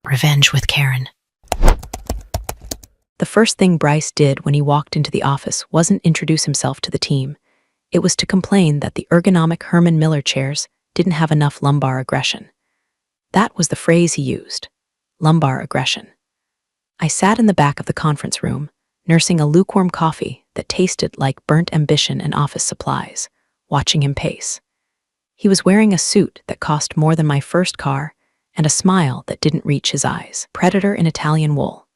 Revenge with Karen. The first thing Bryce did when he walked into the office wasn't introduce himself to the team. It was to complain that the ergonomic Herman Miller chairs didn't have enough lumbar aggression. That was the phrase he used, lumbar aggression. I sat in the back of the conference room, nursing a lukewarm coffee that tasted like burnt ambition and office supplies, watching him pace. He was wearing a suit that cost more than my first car and a smile that didn't reach his eyes. Predator in Italian wool.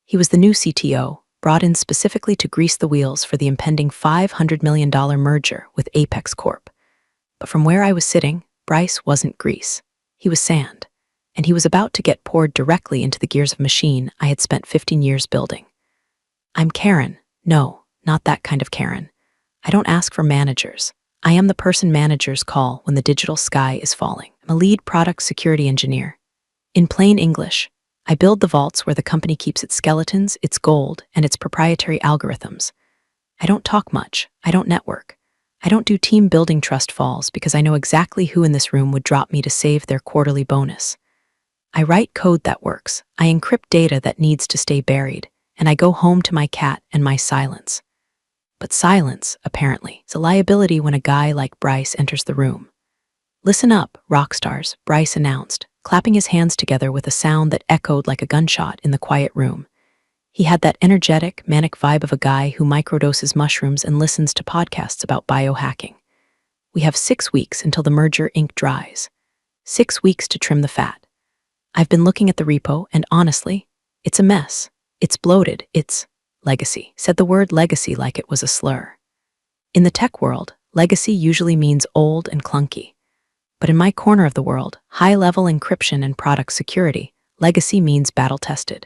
He was the new CTO, brought in specifically to grease the wheels for the impending $500 million merger with Apex Corp. But from where I was sitting, Bryce wasn't grease. He was sand, and he was about to get poured directly into the gears of machine I had spent 15 years building. I'm Karen. No, not that kind of Karen. I don't ask for managers. I am the person managers call when the digital sky is falling. I'm a lead product security engineer. In plain English, I build the vaults where the company keeps its skeletons, its gold, and its proprietary algorithms. I don't talk much. I don't network. I don't do team building trust falls because I know exactly who in this room would drop me to save their quarterly bonus. I write code that works. I encrypt data that needs to stay buried, and I go home to my cat and my silence. But silence, apparently, is a liability when a guy like Bryce enters the room. Listen up, rock stars, Bryce announced, clapping his hands together with a sound that echoed like a gunshot in the quiet room. He had that energetic, manic vibe of a guy who microdoses mushrooms and listens to podcasts about biohacking. We have 6 weeks until the merger ink dries. 6 weeks to trim the fat. I've been looking at the repo, and honestly, it's a mess. It's bloated. It's legacy. Said the word legacy like it was a slur. In the tech world, legacy usually means old and clunky. But in my corner of the world, high-level encryption and product security, legacy means battle-tested.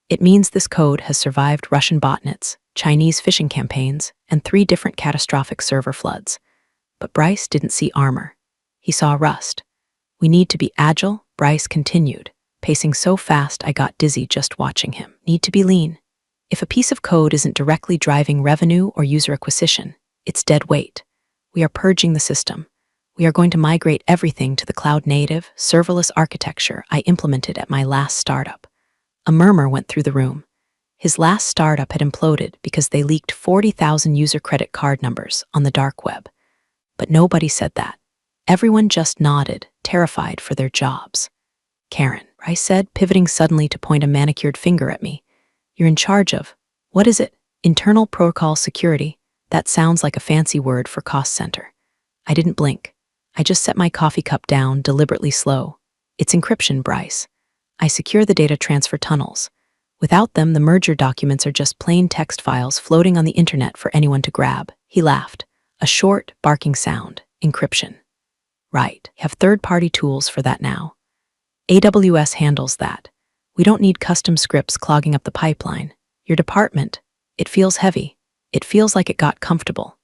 It means this code has survived Russian botnets, Chinese phishing campaigns, and 3 different catastrophic server floods. But Bryce didn't see armor. He saw rust. We need to be agile, Bryce continued, pacing so fast I got dizzy just watching him. Need to be lean. If a piece of code isn't directly driving revenue or user acquisition, it's dead weight. We are purging the system. We are going to migrate everything to the cloud-native, serverless architecture I implemented at my last startup. A murmur went through the room. His last startup had imploded because they leaked 40,000 user credit card numbers on the dark web. But nobody said that. Everyone just nodded, terrified for their jobs. Karen, I said, pivoting suddenly to point a manicured finger at me. You're in charge of, what is it? Internal protocol security. That sounds like a fancy word for cost center. I didn't blink. I just set my coffee cup down, deliberately slow. It's encryption, Bryce. I secure the data transfer tunnels. Without them, the merger documents are just plain text files floating on the internet for anyone to grab. He laughed. A short, barking sound. Encryption. Right. You have third-party tools for that now. AWS handles that. We don't need custom scripts clogging up the pipeline. Your department, it feels heavy. It feels like it got comfortable.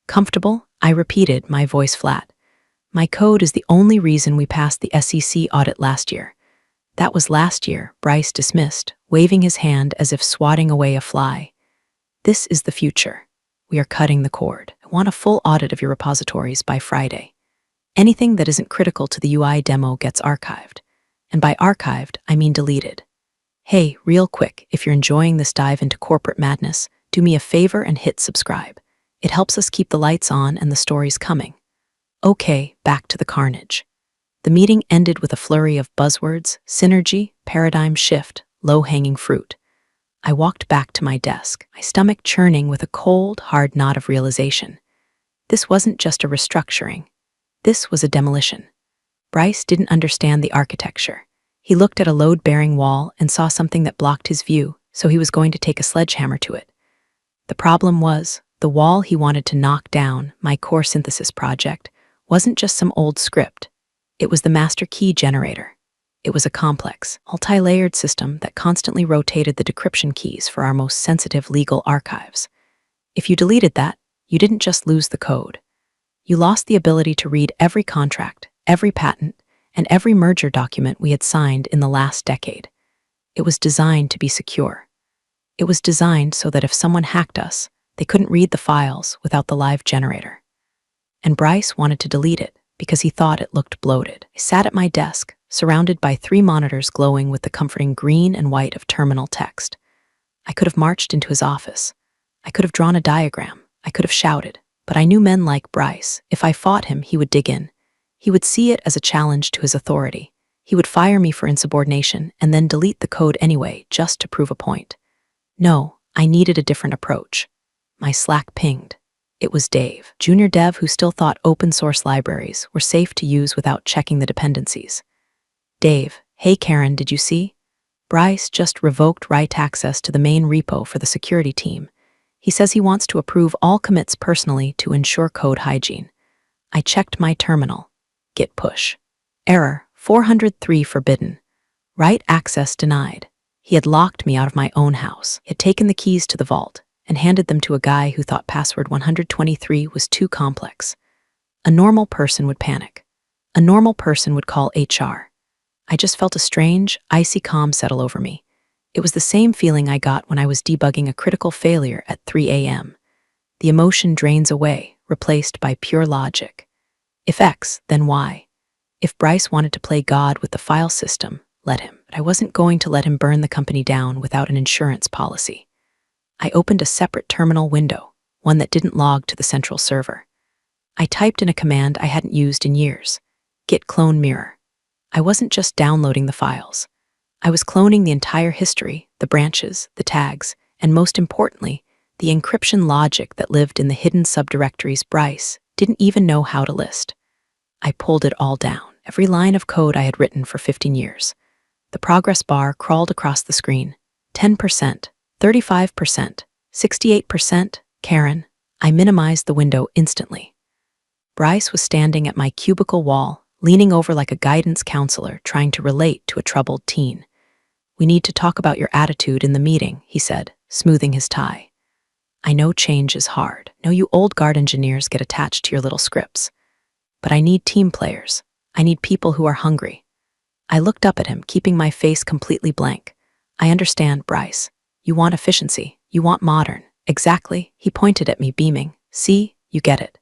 Comfortable? I repeated, my voice flat. My code is the only reason we passed the SEC audit last year. That was last year, Bryce dismissed, waving his hand as if swatting away a fly. This is the future. We are cutting the cord. I want a full audit of your repositories by Friday. Anything that isn't critical to the UI demo gets archived. And by archived, I mean deleted. Hey, real quick, if you're enjoying this dive into corporate madness, do me a favor and hit subscribe. It helps us keep the lights on and the stories coming. Okay, back to the carnage. The meeting ended with a flurry of buzzwords, synergy, paradigm shift, low-hanging fruit. I walked back to my desk, my stomach churning with a cold, hard knot of realization. This wasn't just a restructuring. This was a demolition. Bryce didn't understand the architecture. He looked at a load-bearing wall and saw something that blocked his view, so he was going to take a sledgehammer to it. The problem was, the wall he wanted to knock down, my core synthesis project, wasn't just some old script. It was the master key generator. It was a complex, multi-layered system that constantly rotated the decryption keys for our most sensitive legal archives. If you deleted that, you didn't just lose the code. You lost the ability to read every contract, every patent, and every merger document we had signed in the last decade. It was designed to be secure. It was designed so that if someone hacked us, they couldn't read the files without the live generator. And Bryce wanted to delete it because he thought it looked bloated. I sat at my desk, surrounded by 3 monitors glowing with the comforting green and white of terminal text. I could have marched into his office. I could have drawn a diagram. I could have shouted. But I knew men like Bryce. If I fought him, he would dig in. He would see it as a challenge to his authority. He would fire me for insubordination and then delete the code anyway, just to prove a point. No, I needed a different approach. My Slack pinged. It was Dave, junior dev who still thought open-source libraries were safe to use without checking the dependencies. Dave, hey Karen, did you see? Bryce just revoked write access to the main repo for the security team. He says he wants to approve all commits personally to ensure code hygiene. I checked my terminal. Git push. Error, 403 forbidden. Write access denied. He had locked me out of my own house. He had taken the keys to the vault and handed them to a guy who thought password 123 was too complex. A normal person would panic. A normal person would call HR. I just felt a strange, icy calm settle over me. It was the same feeling I got when I was debugging a critical failure at 3 a.m. The emotion drains away, replaced by pure logic. If X, then Y. If Bryce wanted to play God with the file system, let him. But I wasn't going to let him burn the company down without an insurance policy. I opened a separate terminal window, one that didn't log to the central server. I typed in a command I hadn't used in years, git clone mirror. I wasn't just downloading the files. I was cloning the entire history, the branches, the tags, and most importantly, the encryption logic that lived in the hidden subdirectories Bryce didn't even know how to list. I pulled it all down, every line of code I had written for 15 years. The progress bar crawled across the screen. 10%, 35%, 68%, Karen. I minimized the window instantly. Bryce was standing at my cubicle wall, leaning over like a guidance counselor trying to relate to a troubled teen. We need to talk about your attitude in the meeting, he said, smoothing his tie. I know change is hard. I know you old guard engineers get attached to your little scripts. But I need team players. I need people who are hungry. I looked up at him, keeping my face completely blank. I understand, Bryce. You want efficiency. You want modern. Exactly. He pointed at me, beaming. See, you get it.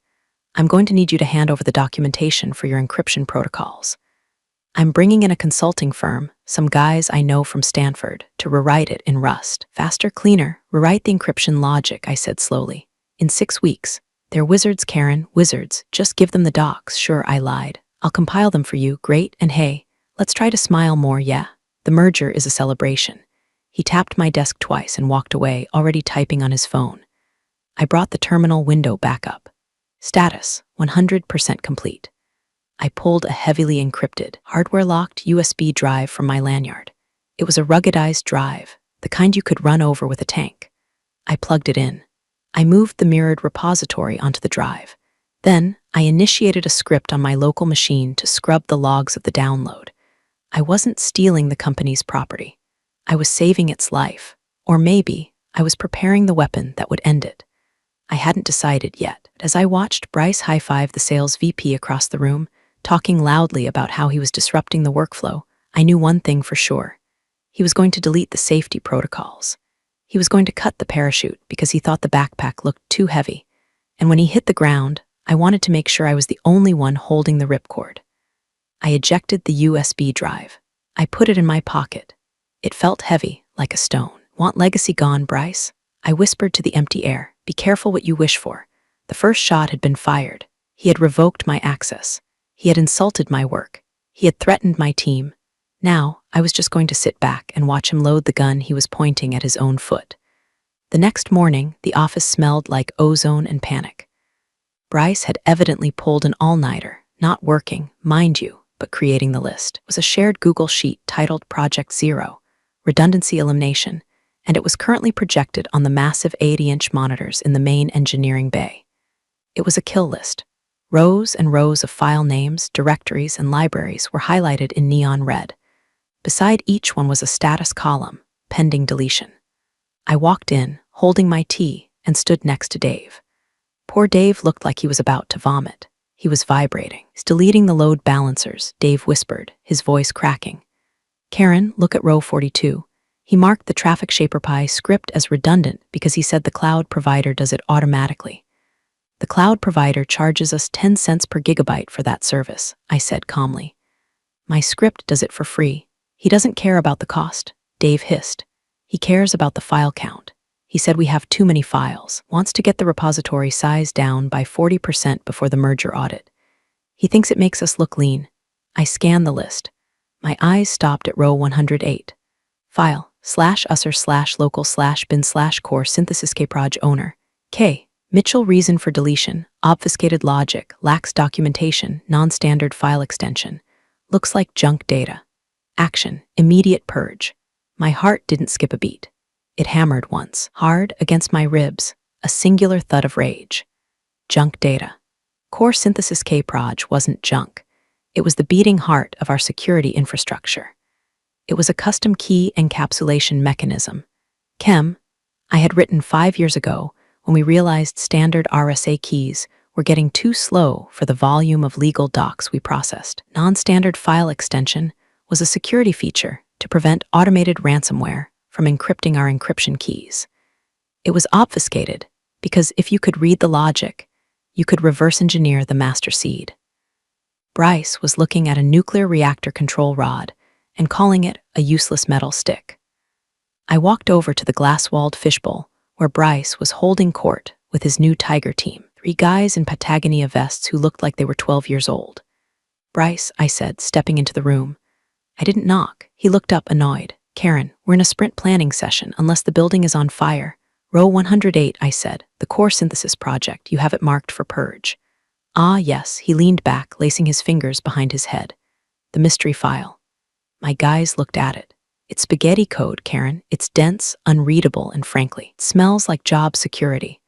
I'm going to need you to hand over the documentation for your encryption protocols. I'm bringing in a consulting firm, some guys I know from Stanford, to rewrite it in Rust. Faster, cleaner, rewrite the encryption logic, I said slowly. In 6 weeks. They're wizards, Karen, wizards. Just give them the docs. Sure, I lied. I'll compile them for you, great, and hey, let's try to smile more, yeah? The merger is a celebration. He tapped my desk twice and walked away, already typing on his phone. I brought the terminal window back up. Status, 100% complete. I pulled a heavily encrypted, hardware-locked USB drive from my lanyard. It was a ruggedized drive, the kind you could run over with a tank. I plugged it in. I moved the mirrored repository onto the drive. Then, I initiated a script on my local machine to scrub the logs of the download. I wasn't stealing the company's property. I was saving its life. Or maybe, I was preparing the weapon that would end it. I hadn't decided yet. As I watched Bryce high-five the sales VP across the room, talking loudly about how he was disrupting the workflow, I knew one thing for sure. He was going to delete the safety protocols. He was going to cut the parachute because he thought the backpack looked too heavy. And when he hit the ground, I wanted to make sure I was the only one holding the ripcord. I ejected the USB drive. I put it in my pocket. It felt heavy, like a stone. Want legacy gone, Bryce? I whispered to the empty air. Be careful what you wish for. The first shot had been fired. He had revoked my access. He had insulted my work. He had threatened my team. Now, I was just going to sit back and watch him load the gun he was pointing at his own foot. The next morning, the office smelled like ozone and panic. Bryce had evidently pulled an all-nighter, not working, mind you, but creating the list. It was a shared Google sheet titled Project Zero, Redundancy Elimination, and it was currently projected on the massive 80-inch monitors in the main engineering bay. It was a kill list. Rows and rows of file names, directories, and libraries were highlighted in neon red. Beside each one was a status column, pending deletion. I walked in, holding my tea, and stood next to Dave. Poor Dave looked like he was about to vomit. He was vibrating. He's deleting the load balancers, Dave whispered, his voice cracking. Karen, look at row 42. He marked the Traffic Shaper Pi script as redundant because he said the cloud provider does it automatically. The cloud provider charges us 10 cents per gigabyte for that service, I said calmly. My script does it for free. He doesn't care about the cost, Dave hissed. He cares about the file count. He said we have too many files, wants to get the repository size down by 40% before the merger audit. He thinks it makes us look lean. I scanned the list. My eyes stopped at row 108. File, /usr/local/bin/core synthesis kproj owner. K. Mitchell reason for deletion, obfuscated logic, lacks documentation, non-standard file extension. Looks like junk data. Action, immediate purge. My heart didn't skip a beat. It hammered once, hard against my ribs, a singular thud of rage. Junk data. Core synthesis kproj wasn't junk. It was the beating heart of our security infrastructure. It was a custom key encapsulation mechanism. Chem, I had written 5 years ago when we realized standard RSA keys were getting too slow for the volume of legal docs we processed. Non-standard file extension was a security feature to prevent automated ransomware from encrypting our encryption keys. It was obfuscated because if you could read the logic, you could reverse engineer the master seed. Bryce was looking at a nuclear reactor control rod and calling it a useless metal stick. I walked over to the glass-walled fishbowl where Bryce was holding court with his new Tiger team, 3 guys in Patagonia vests who looked like they were 12 years old. Bryce, I said, stepping into the room. I didn't knock. He looked up, annoyed. Karen, we're in a sprint planning session unless the building is on fire. Row 108, I said, the core synthesis project, you have it marked for purge. Ah, yes, he leaned back, lacing his fingers behind his head. The mystery file. My guys looked at it. It's spaghetti code, Karen. It's dense, unreadable, and frankly, it smells like job security.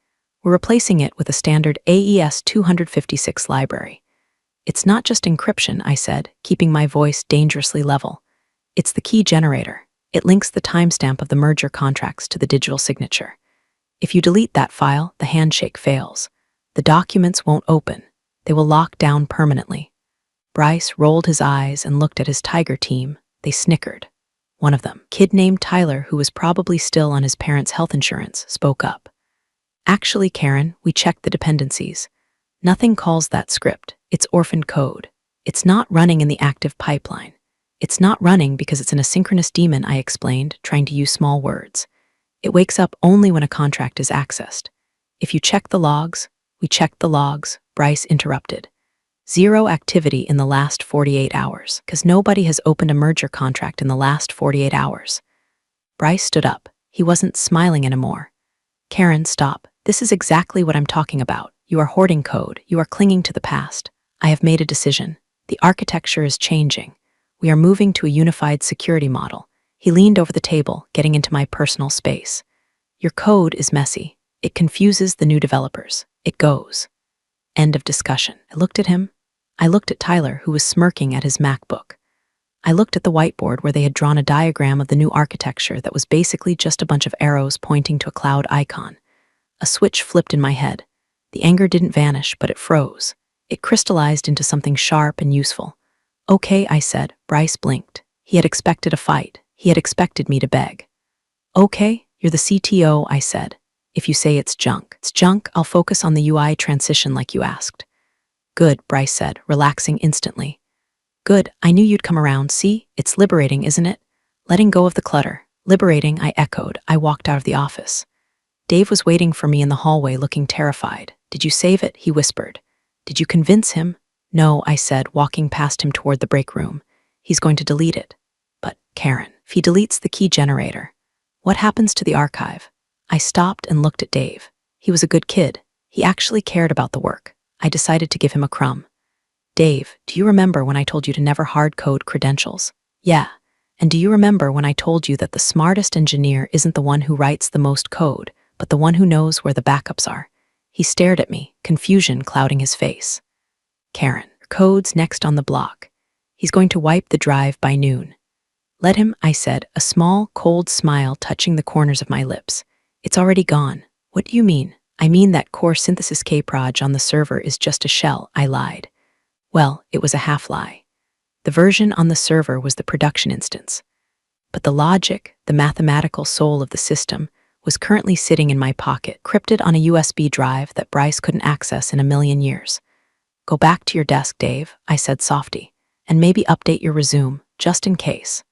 We're replacing it with a standard AES 256 library. It's not just encryption, I said, keeping my voice dangerously level. It's the key generator. It links the timestamp of the merger contracts to the digital signature. If you delete that file, the handshake fails. The documents won't open. They will lock down permanently. Bryce rolled his eyes and looked at his Tiger team. They snickered. One of them, kid named Tyler, who was probably still on his parents' health insurance, spoke up. Actually, Karen, we checked the dependencies. Nothing calls that script. It's orphaned code. It's not running in the active pipeline. It's not running because it's an asynchronous daemon, I explained, trying to use small words. It wakes up only when a contract is accessed. If you check the logs, we checked the logs, Bryce interrupted. 0 activity in the last 48 hours, because nobody has opened a merger contract in the last 48 hours. Bryce stood up. He wasn't smiling anymore. Karen, stop. This is exactly what I'm talking about. You are hoarding code. You are clinging to the past. I have made a decision. The architecture is changing. We are moving to a unified security model. He leaned over the table, getting into my personal space. Your code is messy. It confuses the new developers. It goes. End of discussion. I looked at him. I looked at Tyler, who was smirking at his MacBook. I looked at the whiteboard where they had drawn a diagram of the new architecture that was basically just a bunch of arrows pointing to a cloud icon. A switch flipped in my head. The anger didn't vanish, but it froze. It crystallized into something sharp and useful. Okay, I said. Bryce blinked. He had expected a fight. He had expected me to beg. Okay, you're the CTO, I said. If you say it's junk, I'll focus on the UI transition like you asked. Good, Bryce said, relaxing instantly. Good, I knew you'd come around. See, it's liberating, isn't it? Letting go of the clutter. Liberating, I echoed. I walked out of the office. Dave was waiting for me in the hallway, looking terrified. Did you save it? He whispered. Did you convince him? No, I said, walking past him toward the break room. He's going to delete it. But, Karen, if he deletes the key generator, what happens to the archive? I stopped and looked at Dave. He was a good kid. He actually cared about the work. I decided to give him a crumb. Dave, do you remember when I told you to never hard-code credentials? Yeah. And do you remember when I told you that the smartest engineer isn't the one who writes the most code, but the one who knows where the backups are? He stared at me, confusion clouding his face. Karen, code's next on the block. He's going to wipe the drive by noon. Let him, I said, a small, cold smile touching the corners of my lips. It's already gone. What do you mean? I mean that core synthesis kproj on the server is just a shell, I lied. Well, it was a half-lie. The version on the server was the production instance. But the logic, the mathematical soul of the system, was currently sitting in my pocket, crypted on a USB drive that Bryce couldn't access in a million years. Go back to your desk, Dave, I said softly. and maybe update your resume, just in case.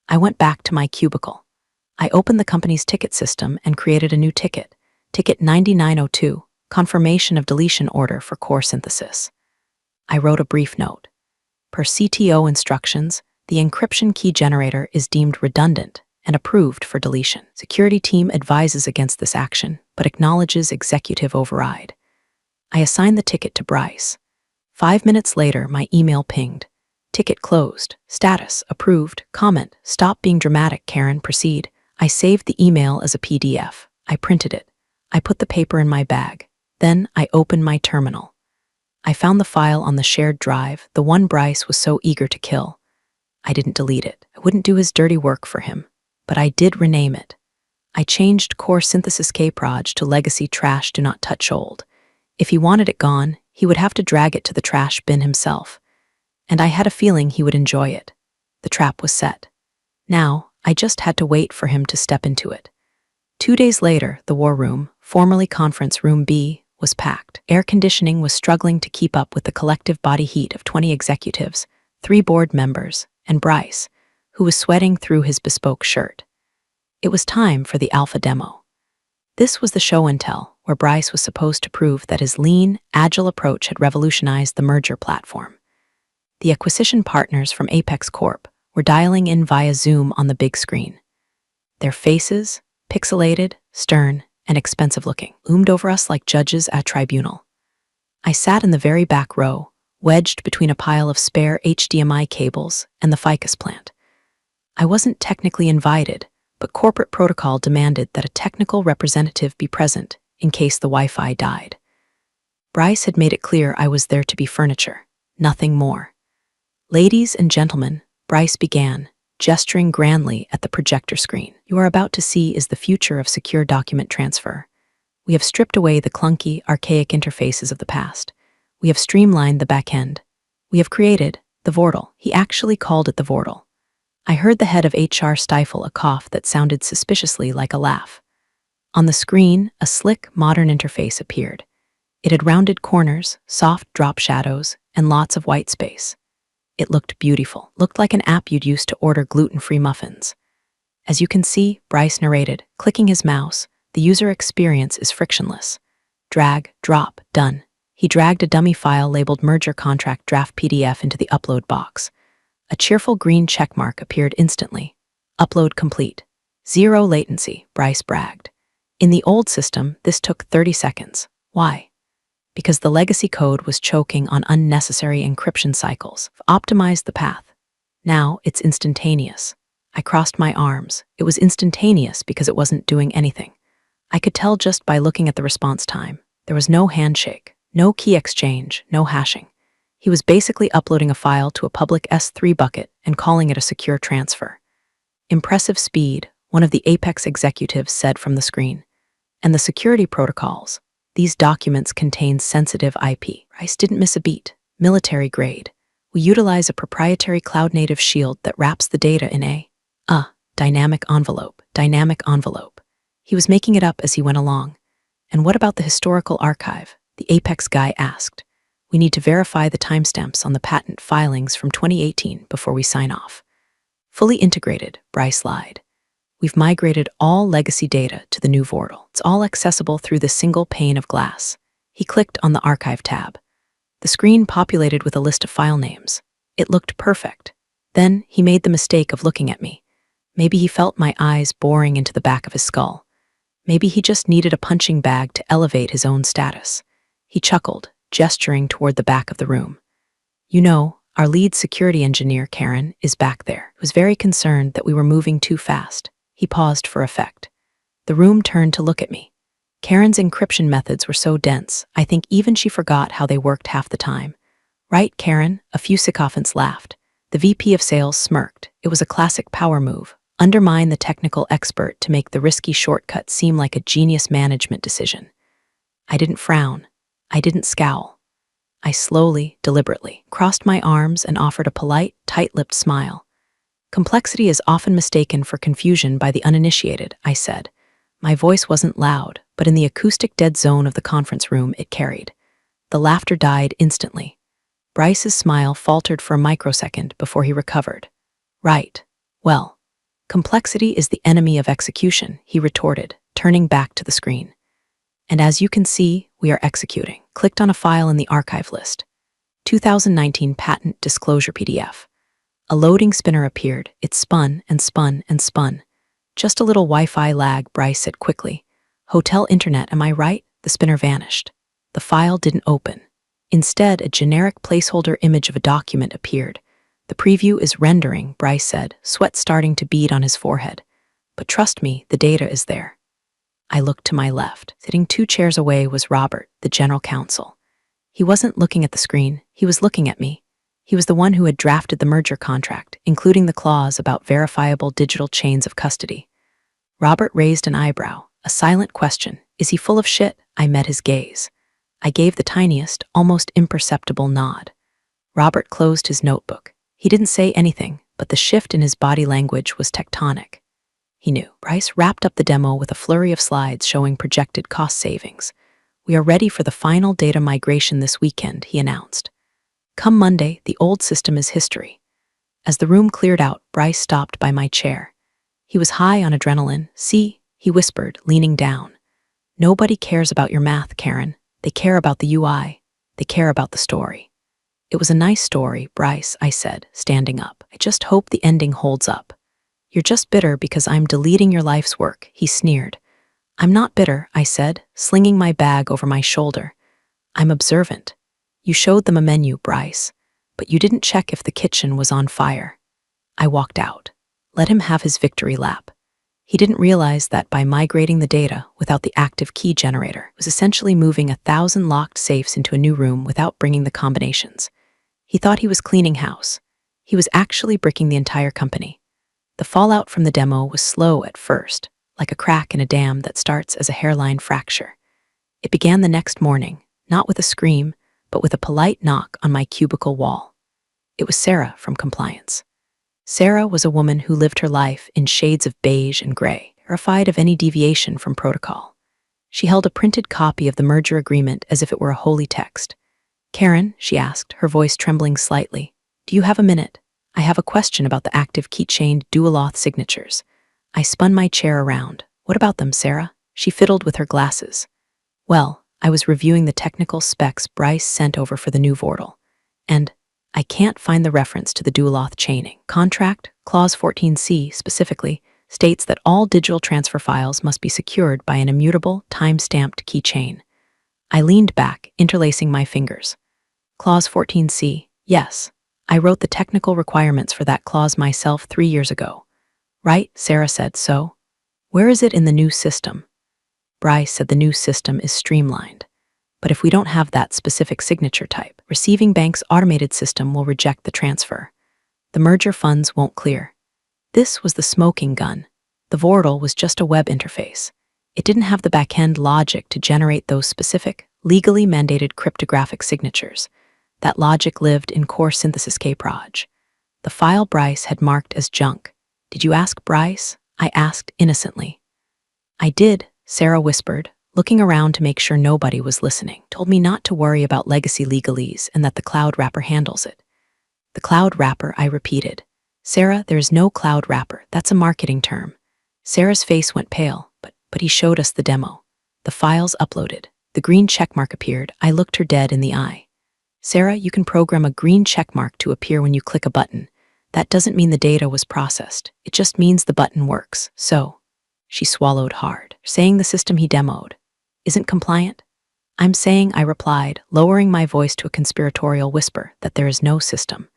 I went back to my cubicle. I opened the company's ticket system and created a new ticket, Ticket 9902, confirmation of deletion order for core synthesis. I wrote a brief note. Per CTO instructions, the encryption key generator is deemed redundant and approved for deletion. Security team advises against this action, but acknowledges executive override. I assigned the ticket to Bryce. 5 minutes later, my email pinged. Ticket closed. Status approved. Comment, stop being dramatic, Karen, proceed. I saved the email as a PDF. I printed it. I put the paper in my bag. Then I opened my terminal. I found the file on the shared drive, the one Bryce was so eager to kill. I didn't delete it. I wouldn't do his dirty work for him, but I did rename it. I changed Core Synthesis Kproj to Legacy Trash Do Not Touch Old. If he wanted it gone, he would have to drag it to the trash bin himself. And I had a feeling he would enjoy it. The trap was set. Now, I just had to wait for him to step into it. 2 days later, the war room, formerly Conference Room B, was packed. Air conditioning was struggling to keep up with the collective body heat of 20 executives, 3 board members, and Bryce, who was sweating through his bespoke shirt. It was time for the alpha demo. This was the show and tell, where Bryce was supposed to prove that his lean, agile approach had revolutionized the merger platform. The acquisition partners from Apex Corp were dialing in via Zoom on the big screen. Their faces, pixelated, stern, and expensive-looking, loomed over us like judges at tribunal. I sat in the very back row, wedged between a pile of spare HDMI cables and the ficus plant. I wasn't technically invited, but corporate protocol demanded that a technical representative be present in case the Wi-Fi died. Bryce had made it clear I was there to be furniture, nothing more. Ladies and gentlemen, Bryce began, gesturing grandly at the projector screen. You are about to see is the future of secure document transfer. We have stripped away the clunky, archaic interfaces of the past. We have streamlined the back end. We have created the Vortal. He actually called it the Vortal. I heard the head of HR stifle a cough that sounded suspiciously like a laugh. On the screen, a slick, modern interface appeared. It had rounded corners, soft drop shadows, and lots of white space. It looked beautiful, looked like an app you'd use to order gluten-free muffins. As you can see, Bryce narrated, clicking his mouse, the user experience is frictionless. Drag, drop, done. He dragged a dummy file labeled Merger Contract Draft PDF into the upload box. A cheerful green checkmark appeared instantly. Upload complete. 0 latency, Bryce bragged. In the old system, this took 30 seconds. Why? Because the legacy code was choking on unnecessary encryption cycles. Optimized the path. Now it's instantaneous. I crossed my arms. It was instantaneous because it wasn't doing anything. I could tell just by looking at the response time. There was no handshake, no key exchange, no hashing. He was basically uploading a file to a public S3 bucket and calling it a secure transfer. Impressive speed, one of the Apex executives said from the screen. And the security protocols. These documents contain sensitive IP. Bryce didn't miss a beat. Military grade. We utilize a proprietary cloud-native shield that wraps the data in a dynamic envelope. Dynamic envelope. He was making it up as he went along. And what about the historical archive? The Apex guy asked. We need to verify the timestamps on the patent filings from 2018 before we sign off. Fully integrated, Bryce lied. We've migrated all legacy data to the new Vortal. It's all accessible through this single pane of glass. He clicked on the Archive tab. The screen populated with a list of file names. It looked perfect. Then he made the mistake of looking at me. Maybe he felt my eyes boring into the back of his skull. Maybe he just needed a punching bag to elevate his own status. He chuckled, gesturing toward the back of the room. You know, our lead security engineer, Karen, is back there. He was very concerned that we were moving too fast. He paused for effect. The room turned to look at me. Karen's encryption methods were so dense, I think even she forgot how they worked half the time. Right, Karen? A few sycophants laughed. The VP of sales smirked. It was a classic power move. Undermine the technical expert to make the risky shortcut seem like a genius management decision. I didn't frown. I didn't scowl. I slowly, deliberately, crossed my arms and offered a polite, tight-lipped smile. Complexity is often mistaken for confusion by the uninitiated, I said. My voice wasn't loud, but in the acoustic dead zone of the conference room it carried. The laughter died instantly. Bryce's smile faltered for a microsecond before he recovered. Right. Well, complexity is the enemy of execution, he retorted, turning back to the screen. And as you can see, we are executing. Clicked on a file in the archive list. 2019 Patent Disclosure PDF. A loading spinner appeared. It spun and spun and spun. Just a little Wi-Fi lag, Bryce said quickly. Hotel internet, am I right? The spinner vanished. The file didn't open. Instead, a generic placeholder image of a document appeared. The preview is rendering, Bryce said, sweat starting to bead on his forehead. But trust me, the data is there. I looked to my left. Sitting 2 chairs away was Robert, the general counsel. He wasn't looking at the screen, he was looking at me. He was the one who had drafted the merger contract, including the clause about verifiable digital chains of custody. Robert raised an eyebrow, a silent question. Is he full of shit? I met his gaze. I gave the tiniest, almost imperceptible nod. Robert closed his notebook. He didn't say anything, but the shift in his body language was tectonic. He knew. Bryce wrapped up the demo with a flurry of slides showing projected cost savings. We are ready for the final data migration this weekend, he announced. Come Monday, the old system is history. As the room cleared out, Bryce stopped by my chair. He was high on adrenaline. See, he whispered, leaning down. Nobody cares about your math, Karen. They care about the UI. They care about the story. It was a nice story, Bryce, I said, standing up. I just hope the ending holds up. You're just bitter because I'm deleting your life's work, he sneered. I'm not bitter, I said, slinging my bag over my shoulder. I'm observant. You showed them a menu, Bryce, but you didn't check if the kitchen was on fire. I walked out. Let him have his victory lap. He didn't realize that by migrating the data without the active key generator was essentially moving 1,000 locked safes into a new room without bringing the combinations. He thought he was cleaning house. He was actually bricking the entire company. The fallout from the demo was slow at first, like a crack in a dam that starts as a hairline fracture. It began the next morning, not with a scream, but with a polite knock on my cubicle wall. It was Sarah from compliance. Sarah was a woman who lived her life in shades of beige and gray, terrified of any deviation from protocol. She held a printed copy of the merger agreement as if it were a holy text. Karen, she asked, her voice trembling slightly, do you have a minute? I have a question about the active keychained dual-auth signatures. I spun my chair around. What about them, Sarah? She fiddled with her glasses. Well, I was reviewing the technical specs Bryce sent over for the new Vortal, and I can't find the reference to the dual-auth chaining. Contract, Clause 14C specifically, states that all digital transfer files must be secured by an immutable, time-stamped keychain. I leaned back, interlacing my fingers. Clause 14C, yes. I wrote the technical requirements for that clause myself 3 years ago. Right, Sarah said, so? Where is it in the new system? Bryce said the new system is streamlined. But if we don't have that specific signature type, receiving bank's automated system will reject the transfer. The merger funds won't clear. This was the smoking gun. The Vortal was just a web interface. It didn't have the back-end logic to generate those specific, legally mandated cryptographic signatures. That logic lived in core synthesis kproj. The file Bryce had marked as junk. Did you ask Bryce? I asked innocently. I did, Sarah whispered, looking around to make sure nobody was listening. Told me not to worry about legacy legalese and that the cloud wrapper handles it. The cloud wrapper, I repeated. Sarah, there's no cloud wrapper. That's a marketing term. Sarah's face went pale, but he showed us the demo. The files uploaded. The green checkmark appeared. I looked her dead in the eye. Sarah, you can program a green checkmark to appear when you click a button. That doesn't mean the data was processed. It just means the button works. So, she swallowed hard, saying the system he demoed isn't compliant? I'm saying, I replied, lowering my voice to a conspiratorial whisper, that there is no system.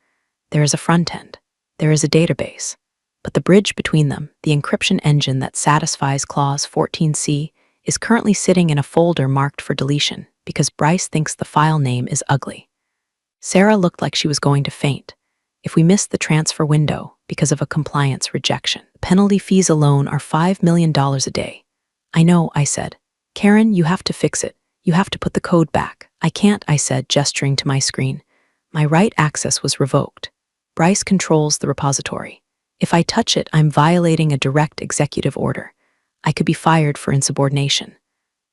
There is a front end. There is a database. But the bridge between them, the encryption engine that satisfies Clause 14C, is currently sitting in a folder marked for deletion because Bryce thinks the file name is ugly. Sarah looked like she was going to faint. If we missed the transfer window because of a compliance rejection, the penalty fees alone are $5 million a day. I know, I said. Karen, you have to fix it. You have to put the code back. I can't, I said, gesturing to my screen. My right access was revoked. Bryce controls the repository. If I touch it, I'm violating a direct executive order. I could be fired for insubordination.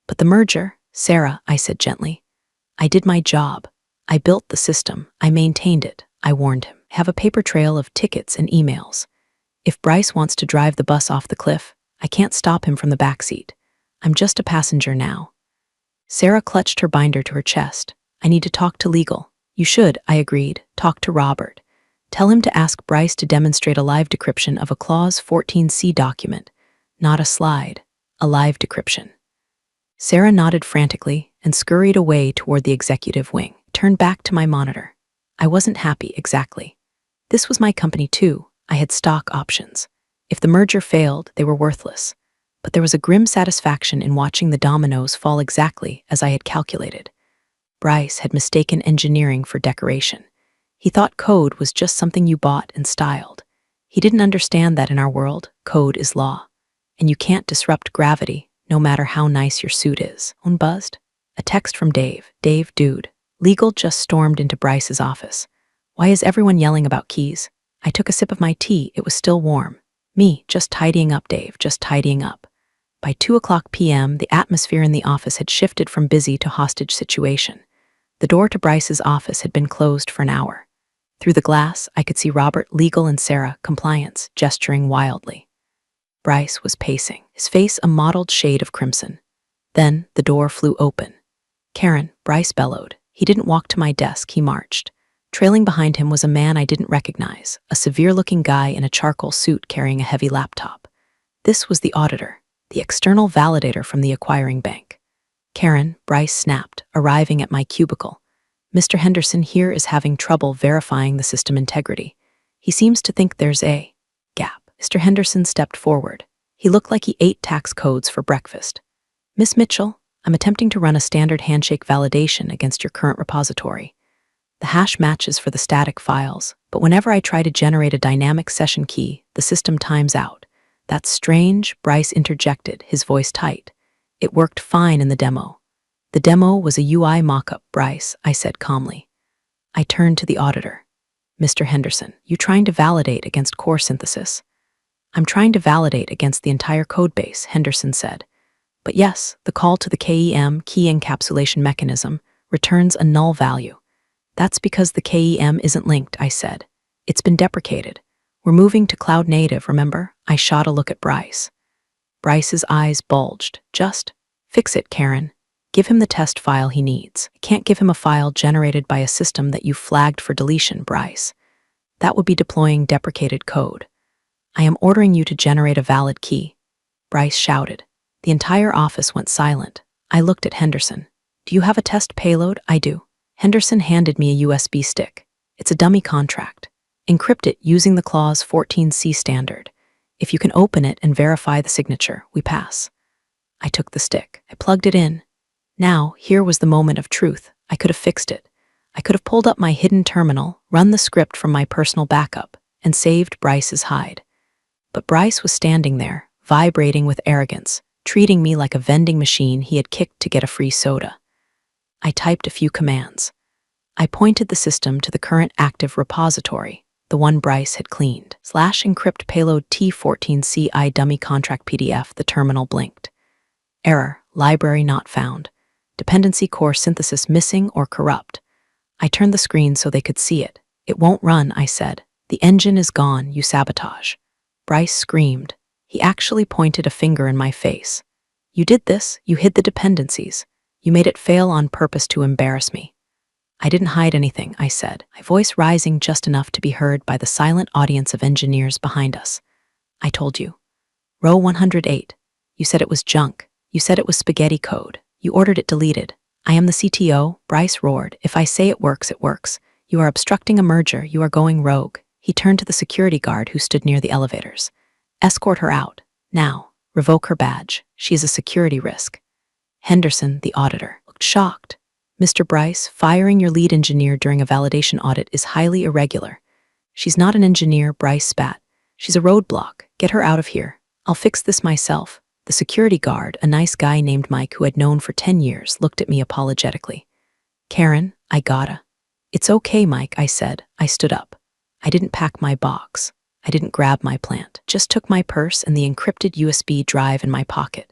But the merger, Sarah, I said gently. I did my job. I built the system. I maintained it. I warned him. I have a paper trail of tickets and emails. If Bryce wants to drive the bus off the cliff, I can't stop him from the backseat. I'm just a passenger now. Sarah clutched her binder to her chest. I need to talk to legal. You should, I agreed. Talk to Robert. Tell him to ask Bryce to demonstrate a live decryption of a Clause 14C document, not a slide, a live decryption. Sarah nodded frantically and scurried away toward the executive wing. Turned back to my monitor. I wasn't happy, exactly. This was my company too. I had stock options. If the merger failed, they were worthless. But there was a grim satisfaction in watching the dominoes fall exactly as I had calculated. Bryce had mistaken engineering for decoration. He thought code was just something you bought and styled. He didn't understand that in our world, code is law. And you can't disrupt gravity, no matter how nice your suit is. Phone buzzed. A text from Dave. Dave, dude. Legal just stormed into Bryce's office. Why is everyone yelling about keys? I took a sip of my tea. It was still warm. Me, just tidying up, Dave, just tidying up. By 2:00 p.m., the atmosphere in the office had shifted from busy to hostage situation. The door to Bryce's office had been closed for an hour. Through the glass, I could see Robert, legal, and Sarah, compliance, gesturing wildly. Bryce was pacing, his face a mottled shade of crimson. Then the door flew open. Karen, Bryce bellowed. He didn't walk to my desk, he marched. Trailing behind him was a man I didn't recognize, a severe-looking guy in a charcoal suit carrying a heavy laptop. This was the auditor, the external validator from the acquiring bank. Karen, Bryce snapped, arriving at my cubicle. Mr. Henderson here is having trouble verifying the system integrity. He seems to think there's a gap. Mr. Henderson stepped forward. He looked like he ate tax codes for breakfast. Miss Mitchell, I'm attempting to run a standard handshake validation against your current repository. The hash matches for the static files, but whenever I try to generate a dynamic session key, the system times out. That's strange, Bryce interjected, his voice tight. It worked fine in the demo. The demo was a UI mockup, Bryce, I said calmly. I turned to the auditor. Mr. Henderson, you trying to validate against core synthesis? I'm trying to validate against the entire codebase, Henderson said. But yes, the call to the KEM, key encapsulation mechanism, returns a null value. That's because the KEM isn't linked, I said. It's been deprecated. We're moving to cloud native, remember? I shot a look at Bryce. Bryce's eyes bulged. Just fix it, Karen. Give him the test file he needs. I can't give him a file generated by a system that you flagged for deletion, Bryce. That would be deploying deprecated code. I am ordering you to generate a valid key. Bryce shouted. The entire office went silent. I looked at Henderson. Do you have a test payload? I do. Henderson handed me a USB stick. It's a dummy contract. Encrypt it using the Clause 14C standard. If you can open it and verify the signature, we pass. I took the stick. I plugged it in. Now, here was the moment of truth. I could have fixed it. I could have pulled up my hidden terminal, run the script from my personal backup, and saved Bryce's hide. But Bryce was standing there, vibrating with arrogance, treating me like a vending machine he had kicked to get a free soda. I typed a few commands. I pointed the system to the current active repository, the one Bryce had cleaned. /encrypt payload T14CI dummy contract PDF, the terminal blinked. Error, library not found. Dependency core synthesis missing or corrupt. I turned the screen so they could see it. It won't run, I said. The engine is gone, you sabotage. Bryce screamed. He actually pointed a finger in my face. You did this, you hid the dependencies. You made it fail on purpose to embarrass me. I didn't hide anything, I said, my voice rising just enough to be heard by the silent audience of engineers behind us. I told you. Row 108. You said it was junk. You said it was spaghetti code. You ordered it deleted. I am the CTO, Bryce roared. If I say it works, it works. You are obstructing a merger. You are going rogue. He turned to the security guard who stood near the elevators. Escort her out. Now. Revoke her badge. She is a security risk. Henderson, the auditor, looked shocked. Mr. Bryce, firing your lead engineer during a validation audit is highly irregular. She's not an engineer, Bryce spat. She's a roadblock. Get her out of here. I'll fix this myself. The security guard, a nice guy named Mike who I'd known for 10 years, looked at me apologetically. Karen, I gotta. It's okay, Mike, I said. I stood up. I didn't pack my box. I didn't grab my plant. Just took my purse and the encrypted USB drive in my pocket.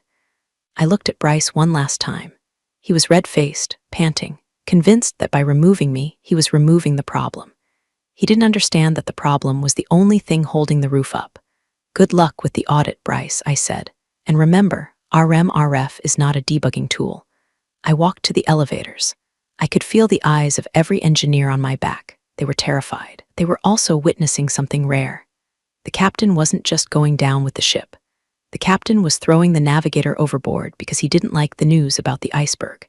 I looked at Bryce one last time. He was red-faced, panting. convinced that by removing me, he was removing the problem. He didn't understand that the problem was the only thing holding the roof up. "Good luck with the audit, Bryce," I said. "And remember, RMRF is not a debugging tool." I walked to the elevators. I could feel the eyes of every engineer on my back. They were terrified. They were also witnessing something rare. The captain wasn't just going down with the ship. The captain was throwing the navigator overboard because he didn't like the news about the iceberg.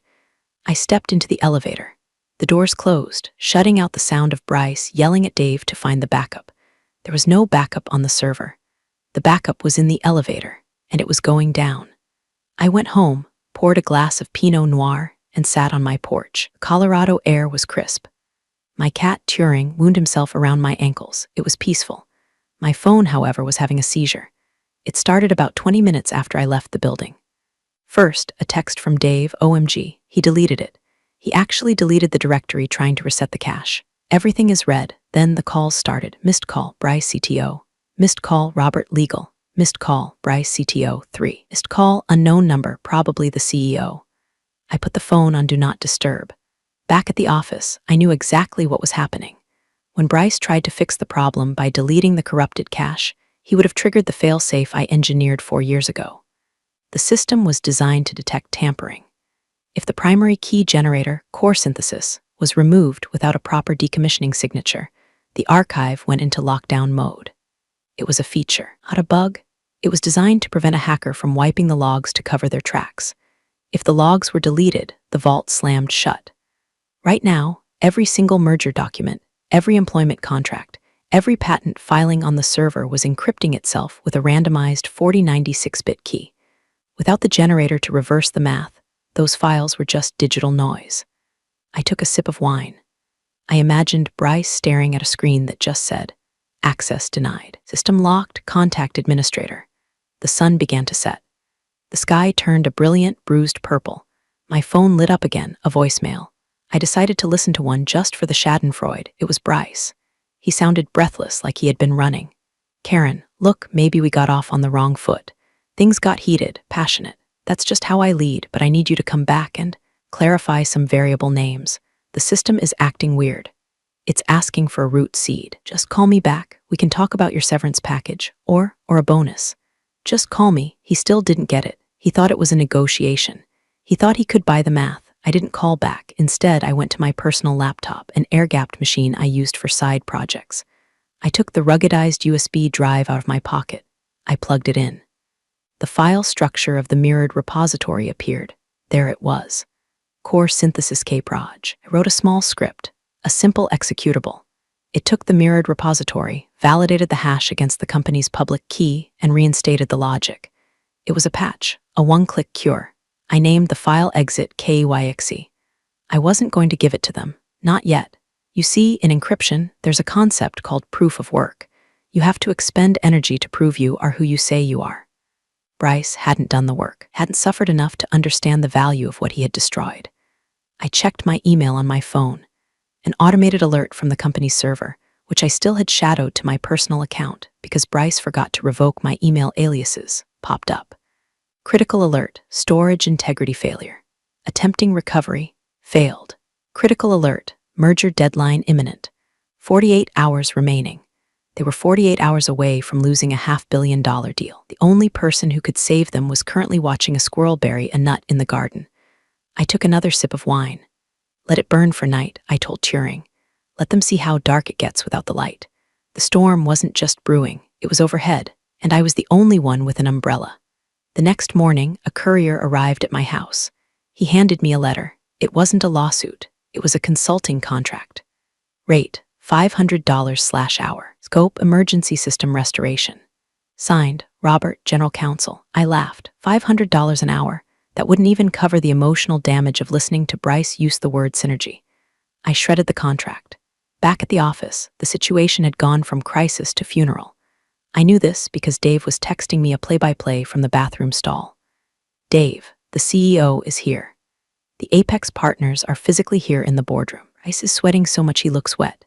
I stepped into the elevator. The doors closed, shutting out the sound of Bryce yelling at Dave to find the backup. There was no backup on the server. The backup was in the elevator, and it was going down. I went home, poured a glass of Pinot Noir, and sat on my porch. Colorado air was crisp. My cat, Turing, wound himself around my ankles. It was peaceful. My phone, however, was having a seizure. It started about 20 minutes after I left the building. First, a text from Dave, OMG. He deleted it. He actually deleted the directory trying to reset the cache. Everything is red. Then the calls started. Missed call, Bryce CTO. Missed call, Robert Legal. Missed call, Bryce CTO 3. Missed call, unknown number, probably the CEO. I put the phone on Do Not Disturb. Back at the office, I knew exactly what was happening. When Bryce tried to fix the problem by deleting the corrupted cache, he would have triggered the failsafe I engineered 4 years ago. The system was designed to detect tampering. If the primary key generator, core synthesis, was removed without a proper decommissioning signature, the archive went into lockdown mode. It was a feature, not a bug. It was designed to prevent a hacker from wiping the logs to cover their tracks. If the logs were deleted, the vault slammed shut. Right now, every single merger document, every employment contract, every patent filing on the server was encrypting itself with a randomized 4096-bit key. Without the generator to reverse the math, those files were just digital noise. I took a sip of wine. I imagined Bryce staring at a screen that just said, "Access denied. System locked. Contact administrator." The sun began to set. The sky turned a brilliant, bruised purple. My phone lit up again, a voicemail. I decided to listen to one just for the schadenfreude. It was Bryce. He sounded breathless, like he had been running. "Karen, look, maybe we got off on the wrong foot. Things got heated, passionate. That's just how I lead, but I need you to come back and clarify some variable names. The system is acting weird. It's asking for a root seed. Just call me back. We can talk about your severance package, or a bonus. Just call me." He still didn't get it. He thought it was a negotiation. He thought he could buy the math. I didn't call back. Instead, I went to my personal laptop, an air-gapped machine I used for side projects. I took the ruggedized USB drive out of my pocket. I plugged it in. The file structure of the mirrored repository appeared. There it was. Core Synthesis Kproj. I wrote a small script, a simple executable. It took the mirrored repository, validated the hash against the company's public key, and reinstated the logic. It was a patch, a one-click cure. I named the file exit KYXE. I wasn't going to give it to them. Not yet. You see, in encryption, there's a concept called proof of work. You have to expend energy to prove you are who you say you are. Bryce hadn't done the work, hadn't suffered enough to understand the value of what he had destroyed. I checked my email on my phone. An automated alert from the company's server, which I still had shadowed to my personal account because Bryce forgot to revoke my email aliases, popped up. Critical alert, storage integrity failure. Attempting recovery, failed. Critical alert, merger deadline imminent. 48 hours remaining. They were 48 hours away from losing a $500 million deal. The only person who could save them was currently watching a squirrel bury a nut in the garden. I took another sip of wine. Let it burn for night, I told Turing. Let them see how dark it gets without the light. The storm wasn't just brewing, it was overhead, and I was the only one with an umbrella. The next morning, a courier arrived at my house. He handed me a letter. It wasn't a lawsuit. It was a consulting contract. Rate, $500/hour. Scope, emergency system restoration. Signed, Robert, General Counsel. I laughed. $500 an hour. That wouldn't even cover the emotional damage of listening to Bryce use the word synergy. I shredded the contract. Back at the office, the situation had gone from crisis to funeral. I knew this because Dave was texting me a play-by-play from the bathroom stall. "Dave, the CEO is here. The Apex partners are physically here in the boardroom. Bryce is sweating so much he looks wet.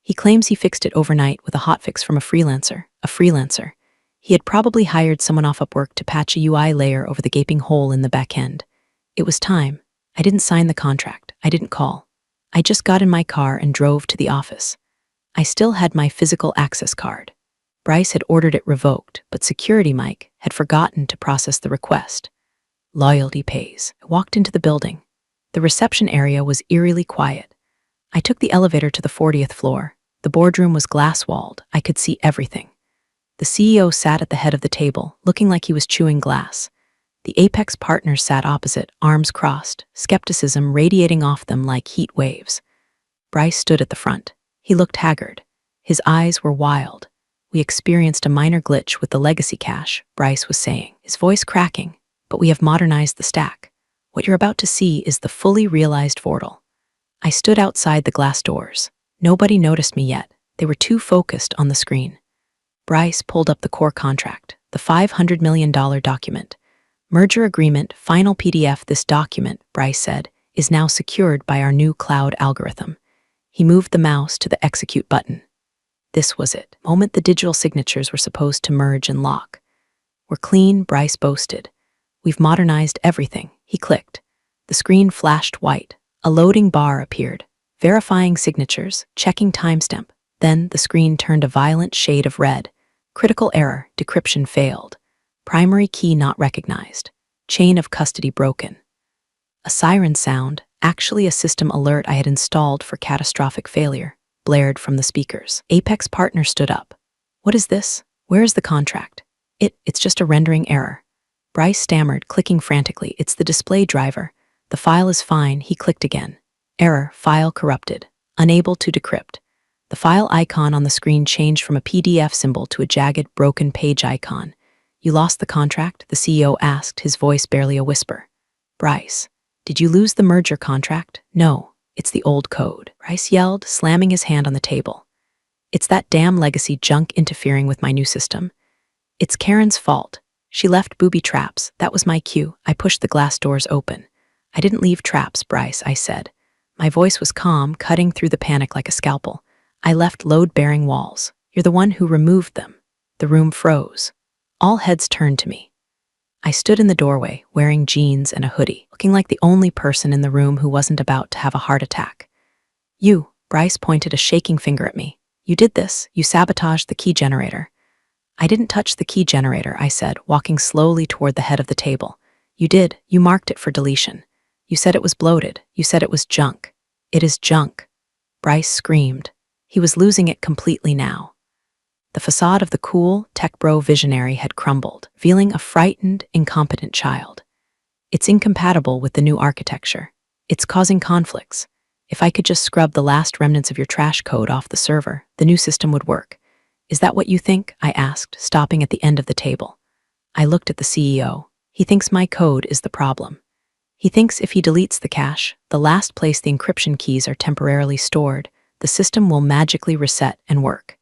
He claims he fixed it overnight with a hotfix from a freelancer. He had probably hired someone off Upwork to patch a UI layer over the gaping hole in the back end. It was time. I didn't sign the contract. I didn't call. I just got in my car and drove to the office. I still had my physical access card. Bryce had ordered it revoked, but Security Mike had forgotten to process the request. Loyalty pays. I walked into the building. The reception area was eerily quiet. I took the elevator to the 40th floor. The boardroom was glass-walled. I could see everything. The CEO sat at the head of the table, looking like he was chewing glass. The Apex partners sat opposite, arms crossed, skepticism radiating off them like heat waves. Bryce stood at the front. He looked haggard. His eyes were wild. We experienced a minor glitch with the legacy cache, Bryce was saying, his voice cracking, but we have modernized the stack. What you're about to see is the fully realized Vortal. I stood outside the glass doors. Nobody noticed me yet. They were too focused on the screen. Bryce pulled up the core contract, the $500 million document. Merger agreement, final PDF. This document, Bryce said, is now secured by our new cloud algorithm. He moved the mouse to the execute button. This was it. The moment the digital signatures were supposed to merge and lock. We're clean, Bryce boasted. We've modernized everything. He clicked. The screen flashed white. A loading bar appeared. Verifying signatures, checking timestamp. Then the screen turned a violent shade of red. Critical error, decryption failed. Primary key not recognized. Chain of custody broken. A siren sound, actually a system alert I had installed for catastrophic failure, blared from the speakers. Apex partner stood up. What is this? Where is the contract? It's just a rendering error. Bryce stammered, clicking frantically. It's the display driver. The file is fine. He clicked again. Error, file corrupted. Unable to decrypt. The file icon on the screen changed from a PDF symbol to a jagged, broken page icon. You lost the contract? The CEO asked, his voice barely a whisper. Bryce, did you lose the merger contract? No, it's the old code. Bryce yelled, slamming his hand on the table. It's that damn legacy junk interfering with my new system. It's Karen's fault. She left booby traps. That was my cue. I pushed the glass doors open. I didn't leave traps, Bryce, I said. My voice was calm, cutting through the panic like a scalpel. I left load-bearing walls. You're the one who removed them. The room froze. All heads turned to me. I stood in the doorway, wearing jeans and a hoodie, looking like the only person in the room who wasn't about to have a heart attack. You, Bryce pointed a shaking finger at me. You did this. You sabotaged the key generator. I didn't touch the key generator, I said, walking slowly toward the head of the table. You did. You marked it for deletion. You said it was bloated. You said it was junk. It is junk. Bryce screamed. He was losing it completely now. The facade of the cool, tech bro visionary had crumbled, revealing a frightened, incompetent child. It's incompatible with the new architecture. It's causing conflicts. If I could just scrub the last remnants of your trash code off the server, the new system would work. Is that what you think? I asked, stopping at the end of the table. I looked at the CEO. He thinks my code is the problem. He thinks if he deletes the cache, the last place the encryption keys are temporarily stored, the system will magically reset and work.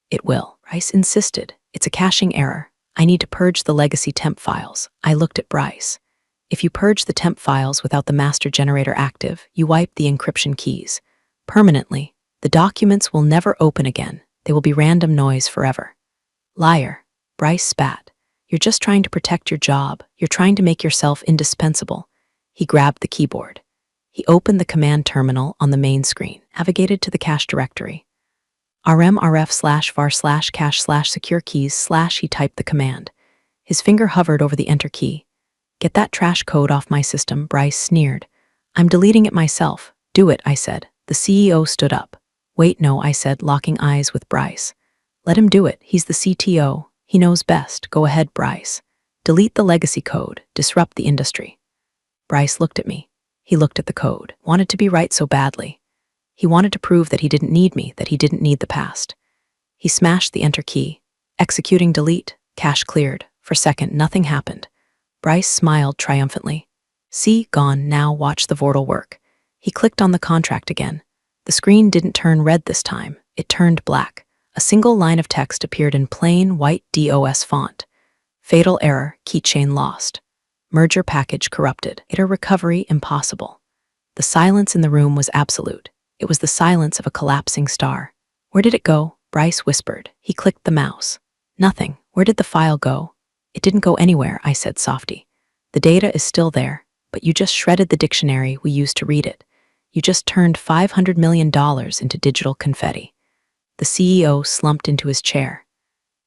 It will. Bryce insisted. It's a caching error. I need to purge the legacy temp files. I looked at Bryce. If you purge the temp files without the master generator active, you wipe the encryption keys. Permanently, the documents will never open again. They will be random noise forever. Liar. Bryce spat. You're just trying to protect your job. You're trying to make yourself indispensable. He grabbed the keyboard. He opened the command terminal on the main screen, navigated to the cache directory. rmrf/var/cache/secure keys/ he typed the command. His finger hovered over the enter key. Get that trash code off my system, Bryce sneered. I'm deleting it myself. Do it, I said. The CEO stood up. Wait, no, I said, locking eyes with Bryce. Let him do it. He's the CTO. He knows best. Go ahead, Bryce. Delete the legacy code. Disrupt the industry. Bryce looked at me. He looked at the code. Wanted to be right so badly. He wanted to prove that he didn't need me, that he didn't need the past. He smashed the enter key. Executing delete. Cache cleared. For a second, nothing happened. Bryce smiled triumphantly. See, gone. Now watch the Vortal work. He clicked on the contract again. The screen didn't turn red this time. It turned black. A single line of text appeared in plain white DOS font. Fatal error, keychain lost. Merger package corrupted. Data recovery impossible. The silence in the room was absolute. It was the silence of a collapsing star. Where did it go? Bryce whispered. He clicked the mouse. Nothing. Where did the file go? It didn't go anywhere, I said softly. The data is still there, but you just shredded the dictionary we used to read it. You just turned $500 million into digital confetti. The CEO slumped into his chair.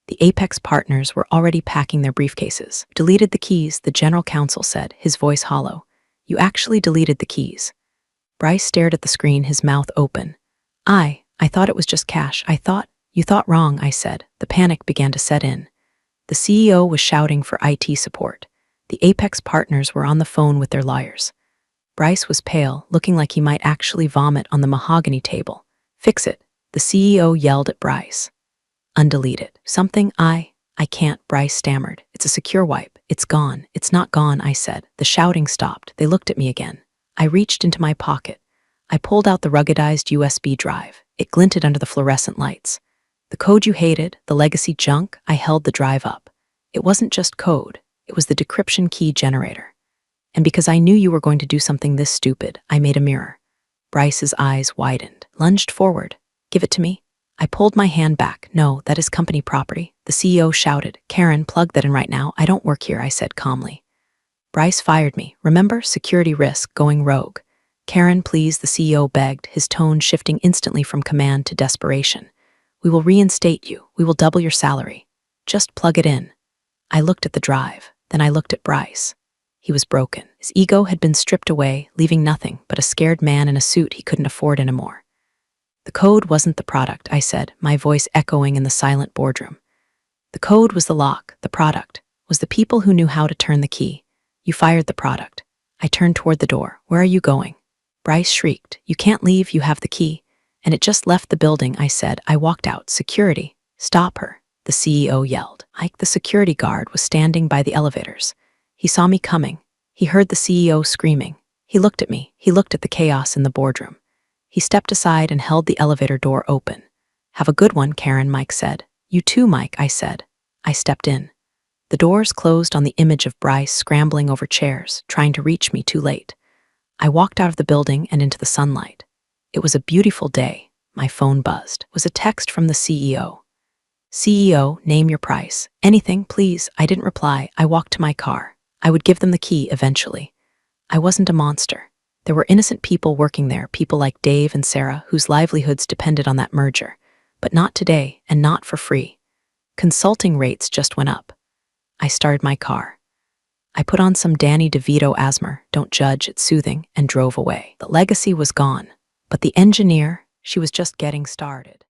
The Apex partners were already packing their briefcases. Deleted the keys, the general counsel said, his voice hollow. You actually deleted the keys. Bryce stared at the screen, his mouth open. I thought it was just cash. You thought wrong, I said. The panic began to set in. The CEO was shouting for IT support. The Apex partners were on the phone with their lawyers. Bryce was pale, looking like he might actually vomit on the mahogany table. Fix it, the CEO yelled at Bryce. Undelete it. Something I can't, Bryce stammered. It's a secure wipe. It's gone. It's not gone, I said. The shouting stopped. They looked at me again. I reached into my pocket. I pulled out the ruggedized USB drive. It glinted under the fluorescent lights. The code you hated, the legacy junk, I held the drive up. It wasn't just code. It was the decryption key generator. And because I knew you were going to do something this stupid, I made a mirror. Bryce's eyes widened, lunged forward. Give it to me. I pulled my hand back. No, that is company property. The CEO shouted. Karen, plug that in right now. I don't work here, I said calmly. Bryce fired me. Remember, security risk, going rogue. Karen, please, the CEO begged, his tone shifting instantly from command to desperation. We will reinstate you. We will double your salary. Just plug it in. I looked at the drive. Then I looked at Bryce. He was broken. His ego had been stripped away, leaving nothing but a scared man in a suit he couldn't afford anymore. The code wasn't the product, I said, my voice echoing in the silent boardroom. The code was the lock. The product was the people who knew how to turn the key. You fired the product. I turned toward the door. Where are you going? Bryce shrieked. You can't leave, you have the key. And it just left the building, I said. I walked out. Security. Stop her, the CEO yelled. Ike, the security guard, was standing by the elevators. He saw me coming. He heard the CEO screaming. He looked at me. He looked at the chaos in the boardroom. He stepped aside and held the elevator door open. Have a good one, Karen, Mike said. You too, Mike, I said. I stepped in. The doors closed on the image of Bryce scrambling over chairs, trying to reach me too late. I walked out of the building and into the sunlight. It was a beautiful day. My phone buzzed. It was a text from the CEO. CEO, name your price. Anything, please. I didn't reply. I walked to my car. I would give them the key eventually. I wasn't a monster. There were innocent people working there, people like Dave and Sarah, whose livelihoods depended on that merger. But not today, and not for free. Consulting rates just went up. I started my car. I put on some Danny DeVito Asmer, Don't Judge, It's Soothing, and drove away. The legacy was gone. But the engineer, she was just getting started.